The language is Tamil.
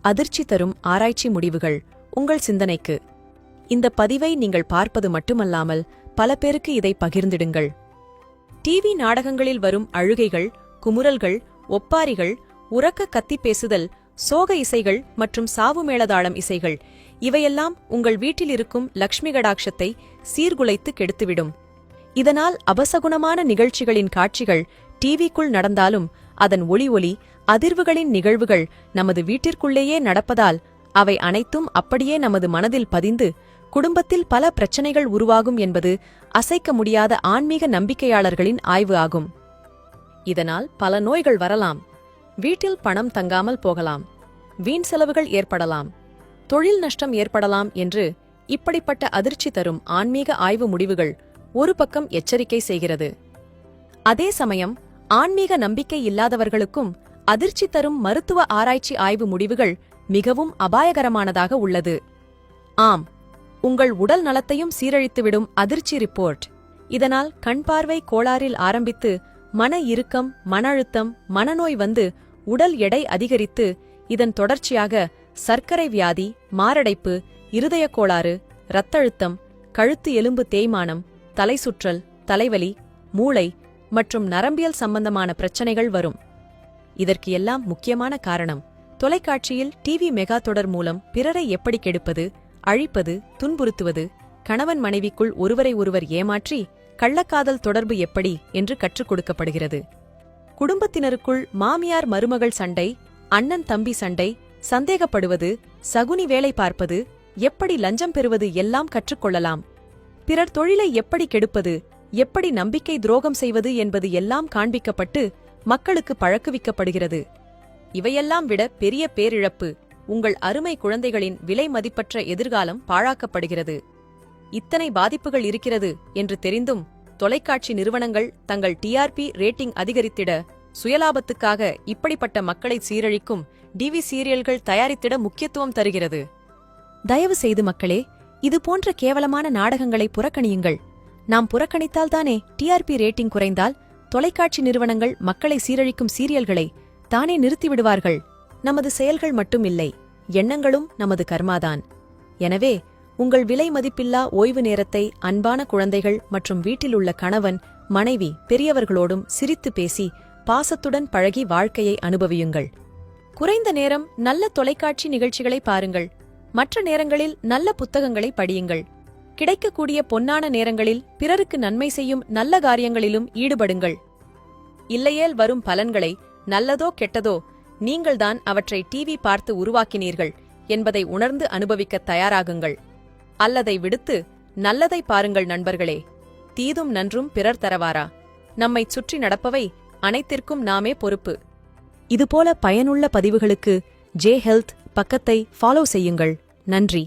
அதிர்ச்சி தரும் ஆராய்ச்சி முடிவுகள் உங்கள் சிந்தனைக்கு. இந்த பதிவை நீங்கள் பார்ப்பது மட்டுமல்லாமல் பல பேருக்கு இதை பகிர்ந்திடுங்கள். டிவி நாடகங்களில் வரும் அழுகைகள், குமுறல்கள், ஒப்பாரிகள், உரக்க கத்தி பேசுதல், சோக இசைகள் மற்றும் சாவு மேளதாளம் இசைகள் இவையெல்லாம் உங்கள் வீட்டில் இருக்கும் லக்ஷ்மி கடாட்சத்தை சீர்குலைத்து கெடுத்துவிடும். இதனால் அபசகுணமான நிகழ்ச்சிகளின் காட்சிகள் டிவிக்குள் நடந்தாலும் அதன் ஒளி அதிர்வுகளின் நிகழ்வுகள் நமது வீட்டிற்குள்ளேயே நடப்பதால் அவை அனைத்தும் அப்படியே நமது மனதில் பதிந்து குடும்பத்தில் பல பிரச்சனைகள் உருவாகும் என்பது அசைக்க முடியாத ஆன்மீக நம்பிக்கையாளர்களின் ஆய்வு ஆகும். இதனால் பல நோய்கள் வரலாம், வீட்டில் பணம் தங்காமல் போகலாம், வீண் செலவுகள் ஏற்படலாம், தொழில் நஷ்டம் ஏற்படலாம் என்று இப்படிப்பட்ட அதிர்ச்சி தரும் ஆன்மீக ஆய்வு முடிவுகள் ஒரு பக்கம் எச்சரிக்கை செய்கிறது. அதே சமயம் ஆன்மீக நம்பிக்கை இல்லாதவர்களுக்கும் அதிர்ச்சி தரும் மருத்துவ ஆராய்ச்சி ஆய்வு முடிவுகள் மிகவும் அபாயகரமானதாக உள்ளது. ஆம், உங்கள் உடல் நலத்தையும் சீரழித்துவிடும் அதிர்ச்சி ரிப்போர்ட். இதனால் கண்பார்வை கோளாறில் ஆரம்பித்து மன இறுக்கம், மன அழுத்தம், மனநோய் வந்து உடல் எடை அதிகரித்து இதன் தொடர்ச்சியாக சர்க்கரை வியாதி, மாரடைப்பு, இருதயக் கோளாறு, இரத்தழுத்தம், கழுத்து எலும்பு தேய்மானம், தலை சுற்றல், தலைவலி, மூளை மற்றும் நரம்பியல் சம்பந்தமான பிரச்சனைகள் வரும். இதற்கு எல்லாம் முக்கியமான காரணம் தொலைக்காட்சியில் டிவி மெகா தொடர் மூலம் பிறரை எப்படி கெடுப்பது, அழிப்பது, துன்புறுத்துவது, கணவன் மனைவிக்குள் ஒருவரை ஒருவர் ஏமாற்றி கள்ளக்காதல் தொடர்பு எப்படி என்று கற்றுக் கொடுக்கப்படுகிறது. குடும்பத்தினருக்குள் மாமியார் மருமகள் சண்டை, அண்ணன் தம்பி சண்டை, சந்தேகப்படுவது, சகுனி வேலை பார்ப்பது, எப்படி லஞ்சம் பெறுவது எல்லாம் கற்றுக்கொள்ளலாம். பிறர் தொழிலை எப்படி கெடுப்பது, எப்படி நம்பிக்கை துரோகம் செய்வது என்பது எல்லாம் காண்பிக்கப்பட்டு மக்களுக்கு பழக்குவிக்கப்படுகிறது. இவையெல்லாம் விட பெரிய பேரிழப்பு, உங்கள் அருமை குழந்தைகளின் விலை மதிப்பற்ற எதிர்காலம் பாழாக்கப்படுகிறது. இத்தனை பாதிப்புகள் இருக்கிறது என்று தெரிந்தும் தொலைக்காட்சி நிறுவனங்கள் தங்கள் டிஆர்பி ரேட்டிங் அதிகரித்திட சுயலாபத்துக்காக இப்படிப்பட்ட மக்களை சீரழிக்கும் டிவி சீரியல்கள் தயாரித்திட முக்கியத்துவம் தருகிறது. தயவு செய்து மக்களே, இது போன்ற கேவலமான நாடகங்களை புறக்கணியுங்கள். நாம் புறக்கணித்தால்தானே டிஆர்பி ரேட்டிங் குறைந்தால் தொலைக்காட்சி நிறுவனங்கள் மக்களை சீரழிக்கும் சீரியல்களை தானே நிறுத்திவிடுவார்கள். நமது செயல்கள் மட்டும் இல்லை, எண்ணங்களும் நமது கர்மாதான். எனவே உங்கள் விலை மதிப்பில்லா ஓய்வு நேரத்தை அன்பான குழந்தைகள் மற்றும் வீட்டிலுள்ள கணவன், மனைவி, பெரியவர்களோடும் சிரித்து பேசி பாசத்துடன் பழகி வாழ்க்கையை அனுபவியுங்கள். குறைந்த நேரம் நல்ல தொலைக்காட்சி நிகழ்ச்சிகளை பாருங்கள். மற்ற நேரங்களில் நல்ல புத்தகங்களை படியுங்கள். கிடைக்கக்கூடிய பொன்னான நேரங்களில் பிறருக்கு நன்மை செய்யும் நல்ல காரியங்களிலும் ஈடுபடுங்கள். இல்லையேல் வரும் பலன்களை, நல்லதோ கெட்டதோ, நீங்கள்தான் அவற்றை டிவி பார்த்து உருவாக்கினீர்கள் என்பதை உணர்ந்து அனுபவிக்க தயாராகுங்கள். அல்லதை விடுத்து நல்லதை பாருங்கள் நண்பர்களே. தீதும் நன்றும் பிறர் தரவாரா? நம்மைச் சுற்றி நடப்பவை அனைத்திற்கும் நாமே பொறுப்பு. இதுபோல பயனுள்ள பதிவுகளுக்கு ஜே ஹெல்த் பக்கத்தை ஃபாலோ செய்யுங்கள். நன்றி.